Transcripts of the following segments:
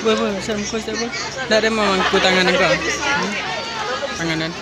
Boleh, saya muka siapa? Tak ada mamangku tangan engkau. Tanganan.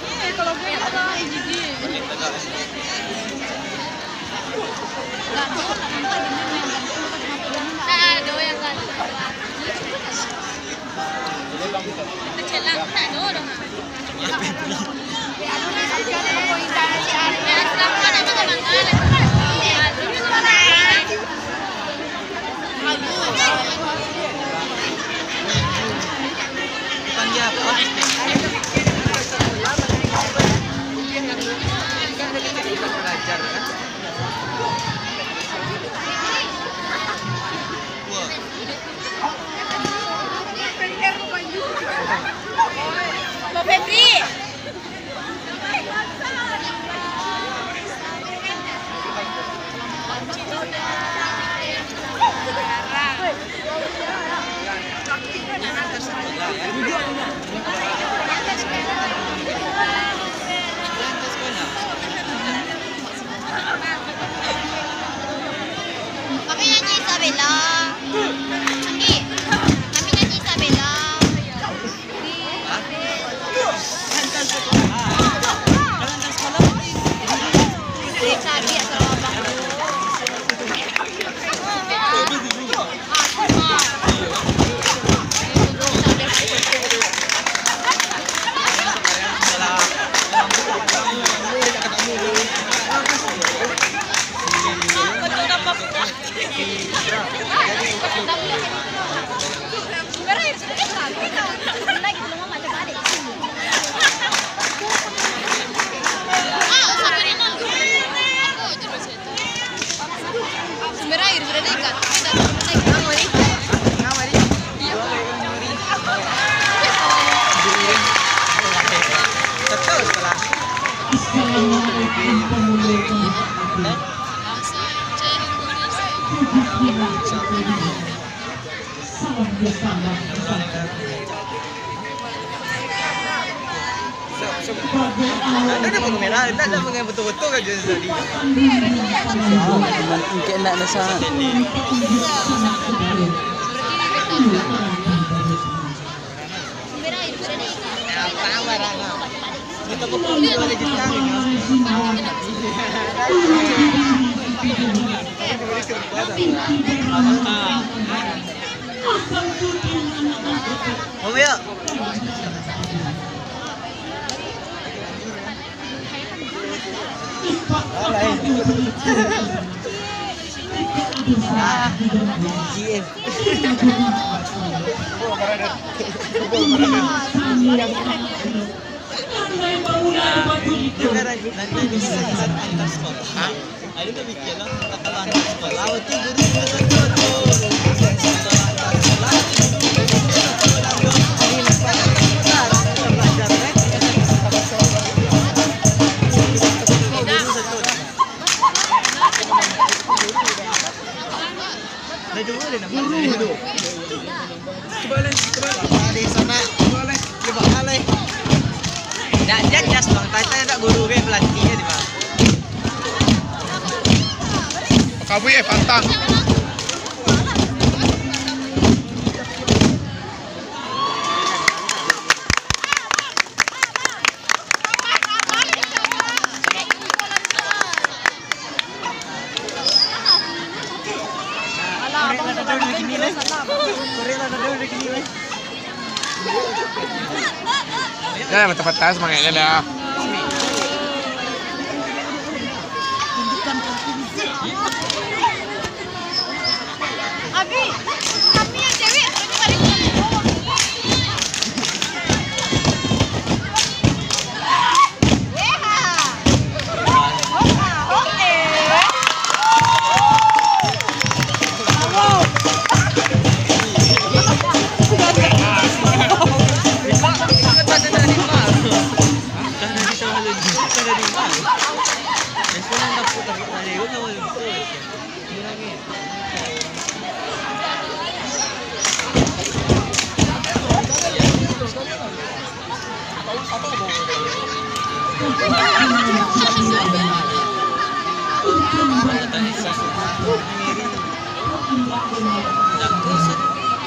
Ada pun merah, nak mengen betul-betul kan jenis tadi. Mungkin nak nasa. Apa barang? Kita pun boleh jitang. Oh ya. GM. Ada tu bikin lah. Kalau anak sekolah, waktu guru Kabui pantang. Ya, mata-mata semangatnya dah. Abi, kami yang cewek harusnya balik ke bawah.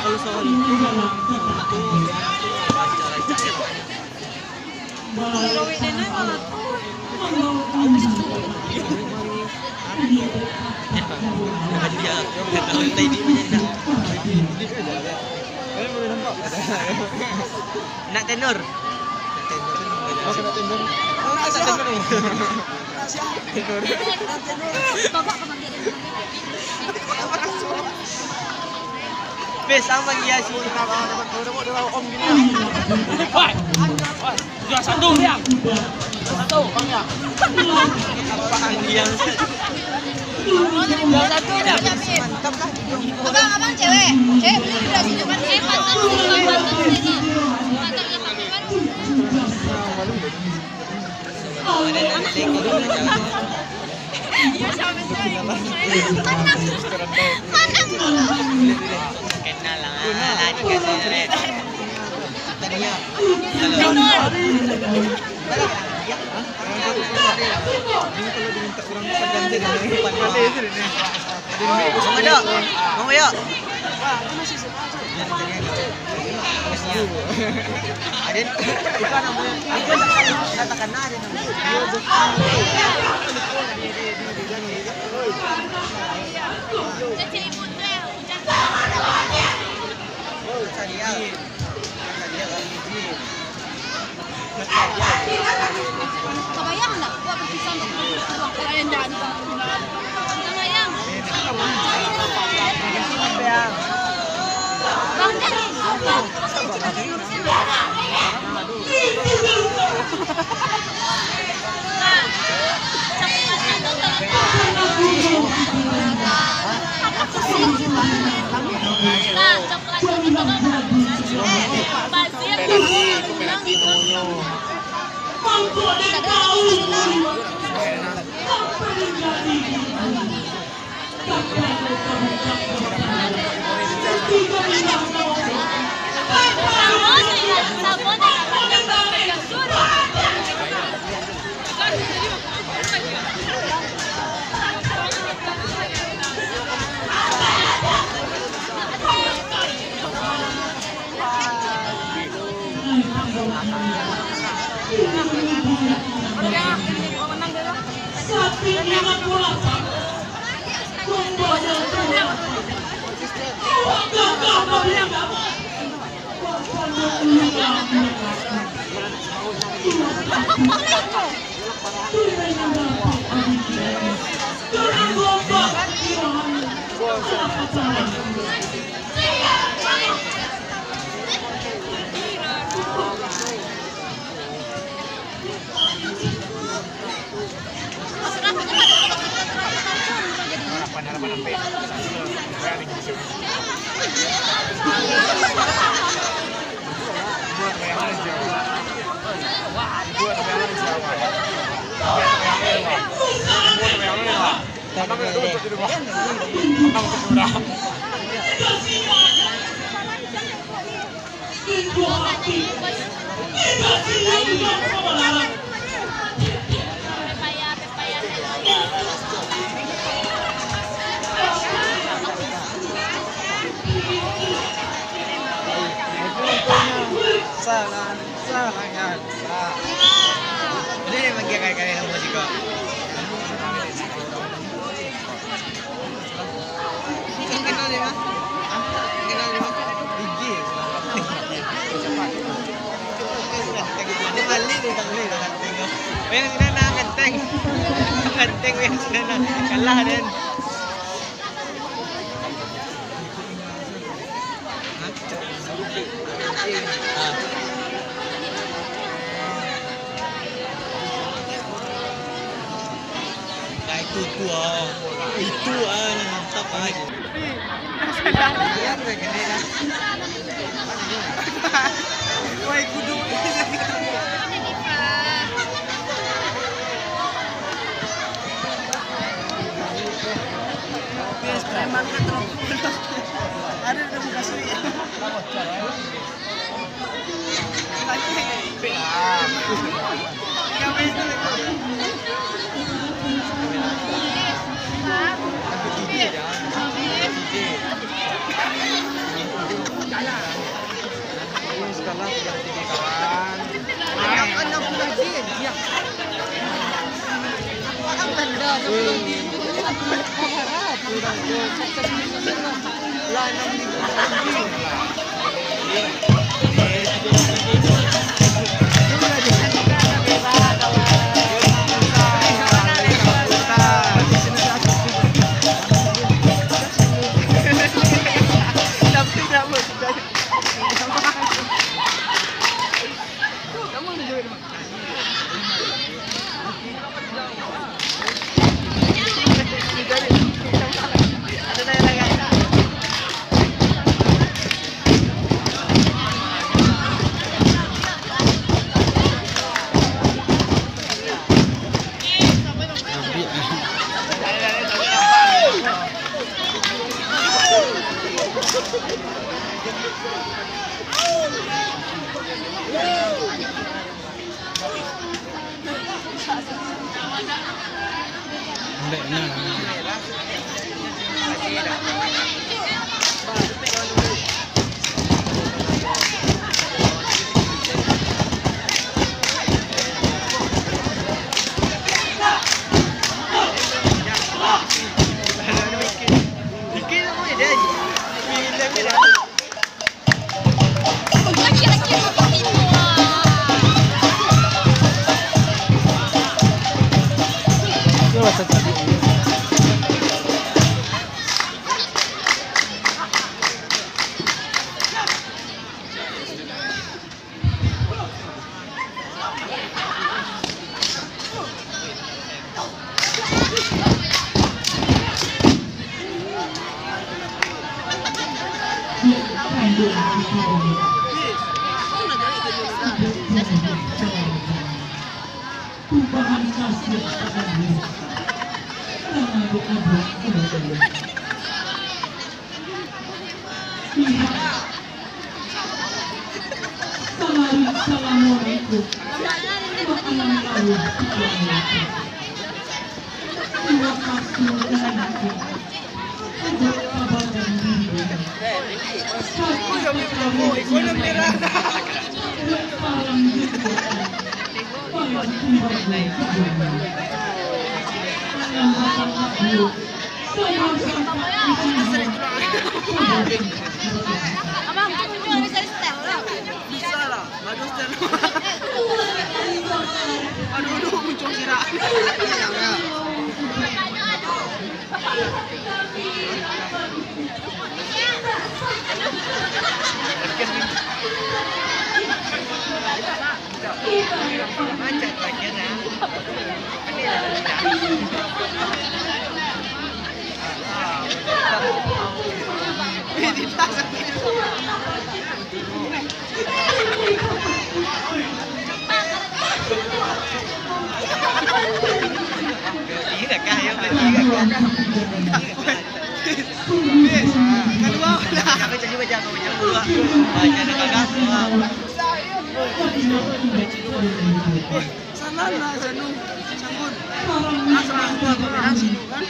Kalau soal itu Gawin din na mga to. dia tahun tadi dia macam nak tenor. Oh, nak tenor. Oh, nak tenor. Baba ka bang ganyan? Bes ang maghias mo ito ako dapat om gini. Jual satu dia. Satu, bang ya. Apa yang Jual satu dah. mantap lah. Abang cewek. Cewek beli di sini depan. Pantang sini. Pantang yang kami baru. Iya sama saya. Kenal lah, lari kasi red. Tadinya. Tenor. Mau yuk. Adin, bukan namanya. Katakan ada Jadi putra hujan. Kabayang enggak? Gua berpisah untuk uang kalian dan kabayang. Bang Salangan. Ini magkakaya ng musiko. Kenal dia? Kenal dia? Biji. Dia balik dia tak boleh nak tengok. Yang sini nak kenteng. Kenteng yang sini nak kalah dan. Itu yang mantap aja. Wah, kudu. Bias preman kan terus. Ada udah buka suri. Ayos ka lang, sige kawan. Anak lang pula din. Ang ganda. Harap. Wala nang Hindi na. Laki-laki mo pa ito Abang, aku juga bisa style lah. Bisa lah, bagus dan aduh muncul kira. Macet lagi na. Tidak kaya, kedua lah. Aku coba jago yang dua. Baca dengan kedua. Sana lah, sanu, sambut. Asal aku kombinasi kan.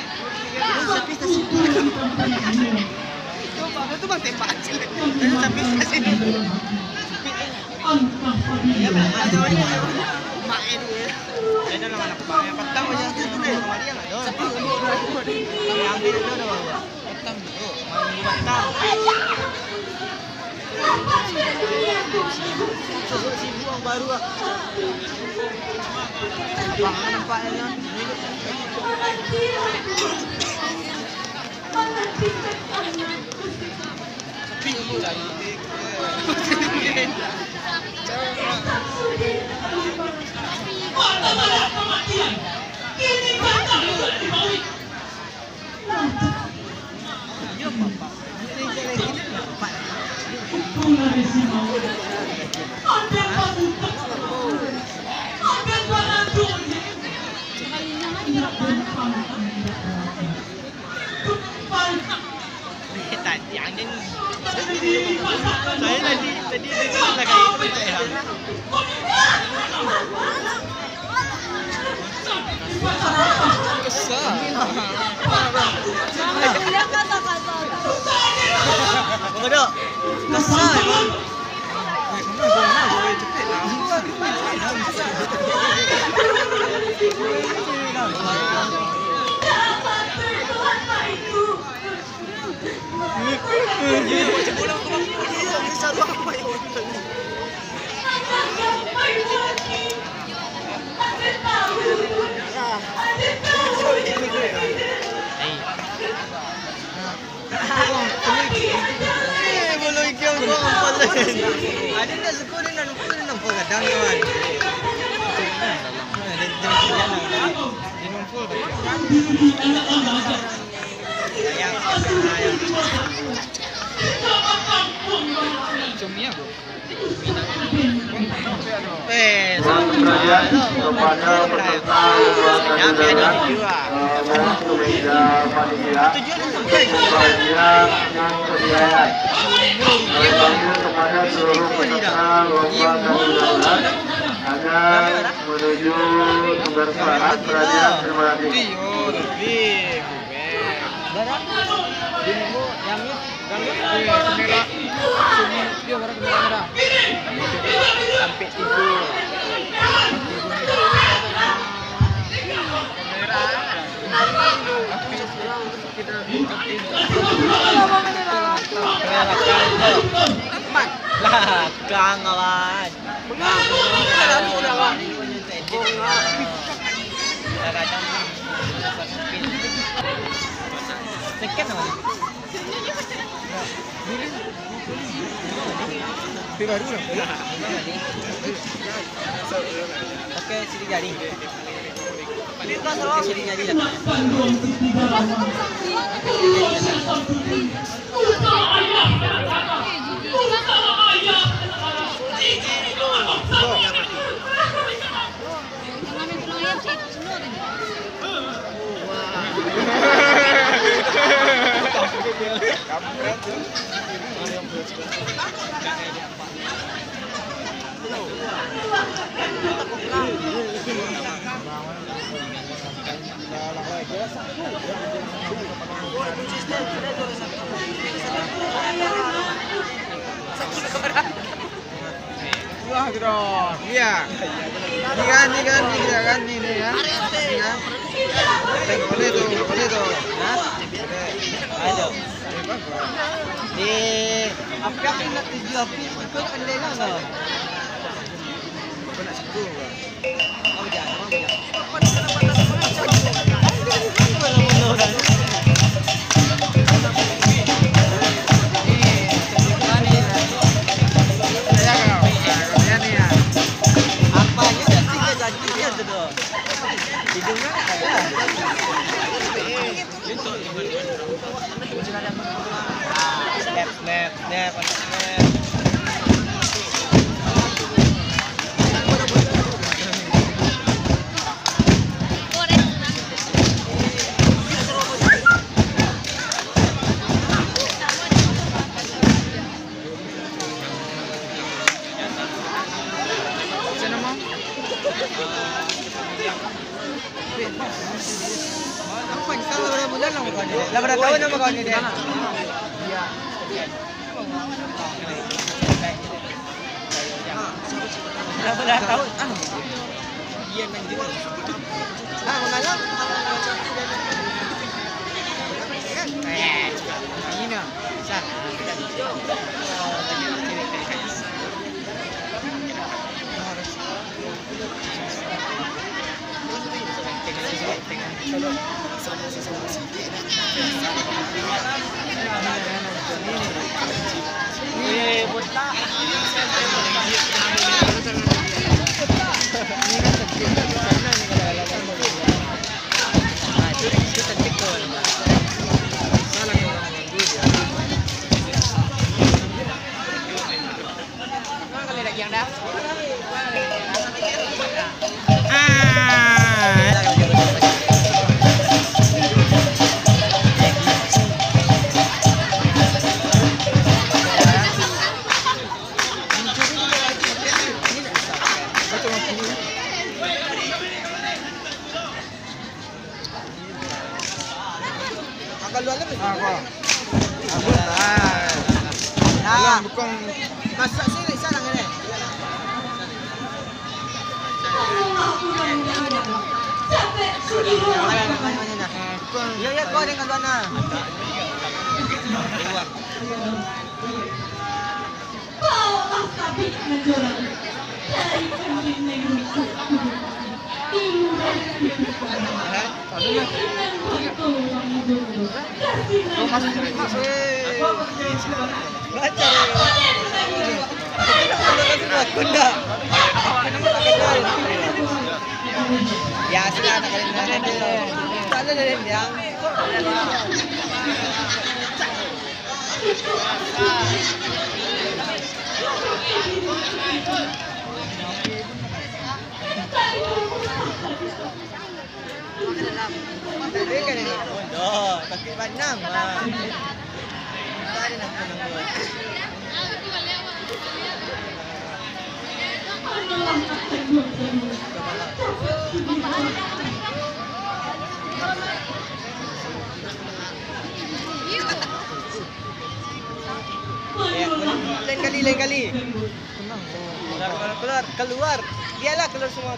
Tapi sini. Coba itu bang tembak. Tapi sini. Ya, ada main dia. Ada nama anak bang. Yang pertama yang itu deh, sama dia nggak ada. Kami ambil itu udah bang. Pertama dulu, main pertama. Si buang baru ah. Bang nampaknya. Pintu lagi. Tadi angin. Saya tadi lagi itu saya. Kesal. Lihat kata-kata. Bodoh. Kasar bang. Boleh kau apa lagi? Ada tak sekolah nak lupa nak pegadang kawan. Dia numpul. Ayam. Cumi aku. kepada peserta pelajaran meja panitia bagian yang kesediaan. Berlanjut kepada seluruh peserta lomba dan agar menuju sumber suara perhatian terima kasih. Belakang kawan. Sakit sama. Baru lah. Pakai sidik jari. Pakai sidik jari lah. Wah, gedor. Iya. Ganti nih ya. Boleh tuh. Ayo. Apa yang nak tuju api ikut pandai lah kau. Kau nak situ ke? Kau jangan. Snap. Berapa tahun nama kau ni dia? Berapa tahun? Dia main juga. Mengalah. Ini nak. Sah. Bukan Masak sini sana ni. Ya ya kau dengan mana? Ya sudah nak kalian dulu. Tak ada yang. Dia kan ini. Oh, pakai banam. Tak ada nak menunggu. Lain kali. Keluar. Biarlah keluar semua.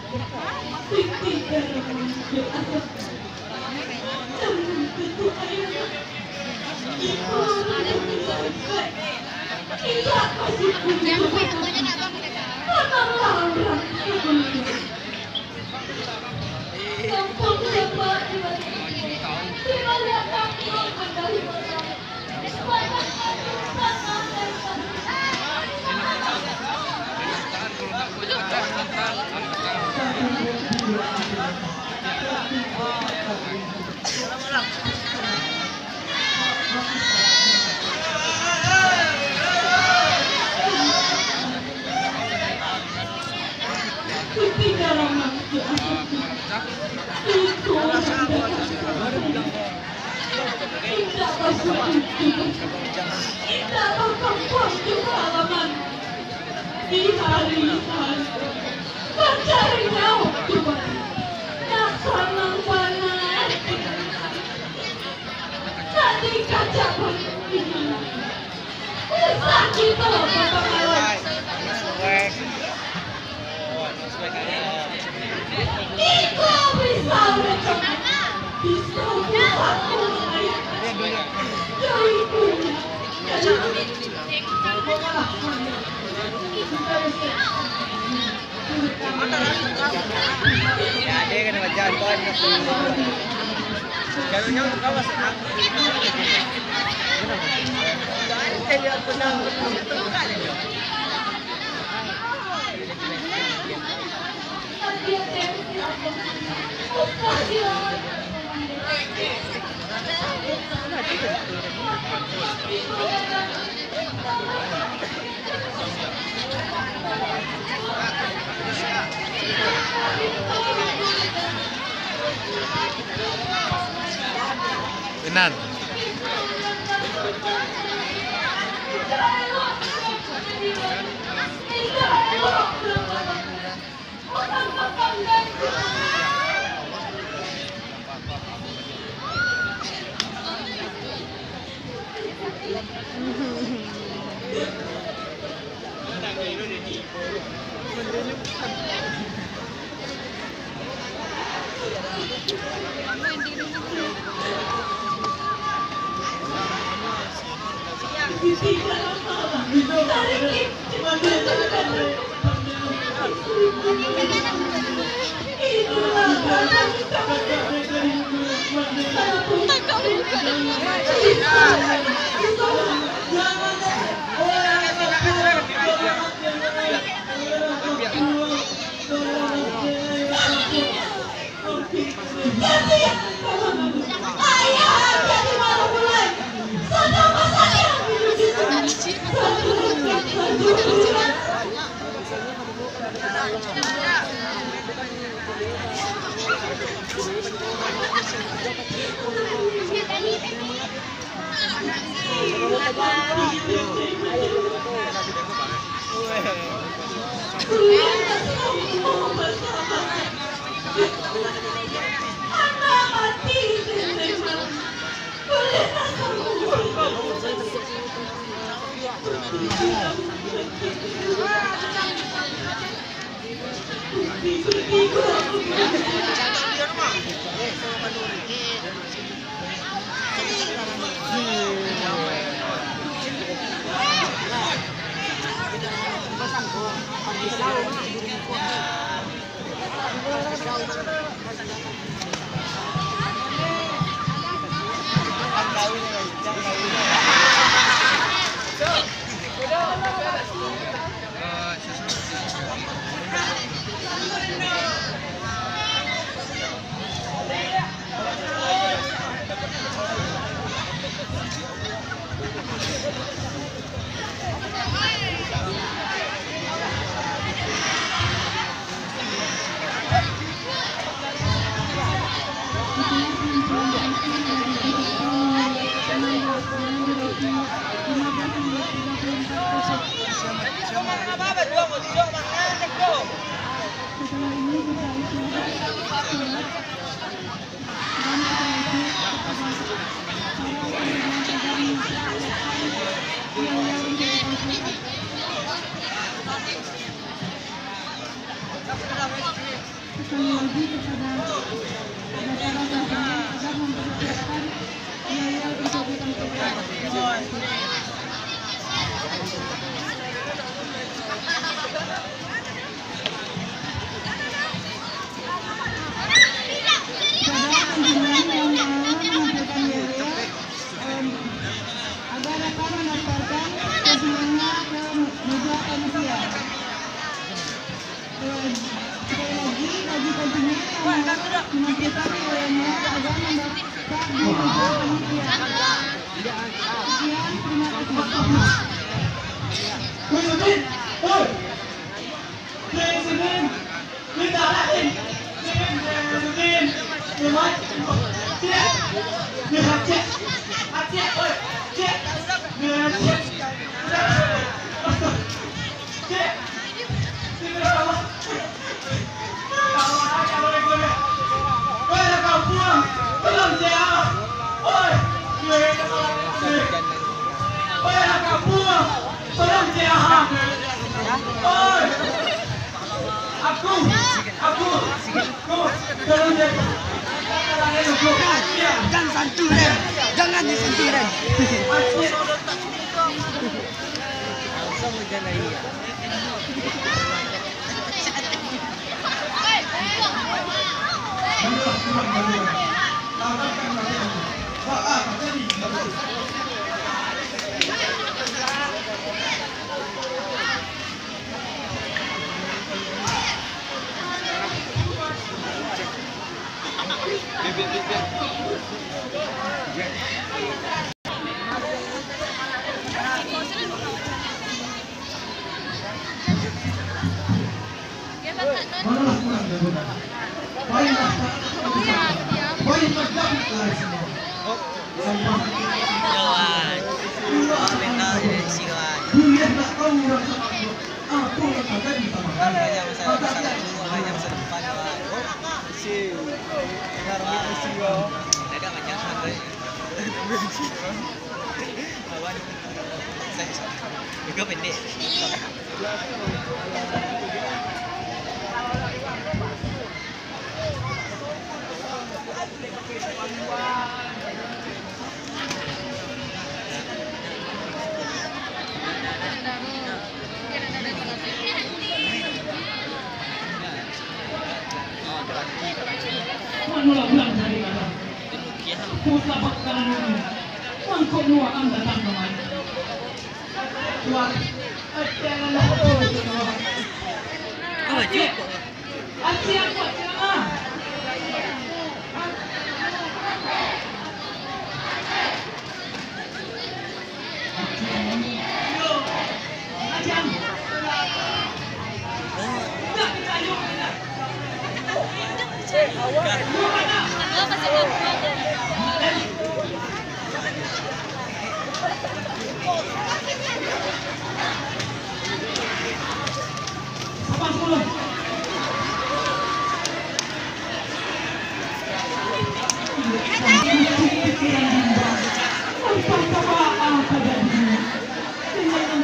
Yang kuih nak bang kita. Di hari-hari mencari nyawa Tuhan yang sangat panas. Tadi kaca ini bisa kita berpengalaman. Kita bisa berjumpa di sebuah dunia dari dunia. Ya, dia kena macam tuan. Kalau yang kau masuk aku. Dia pernah betul kan dia. Benar.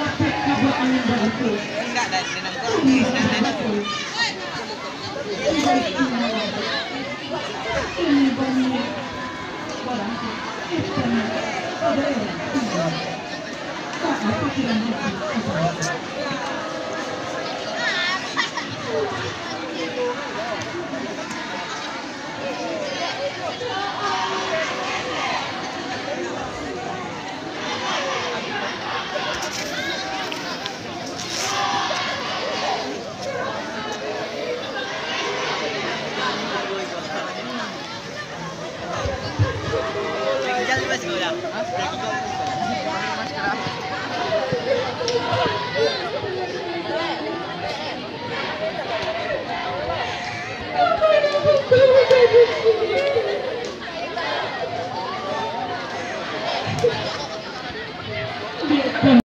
Tanpa Jangan lupa sekolah.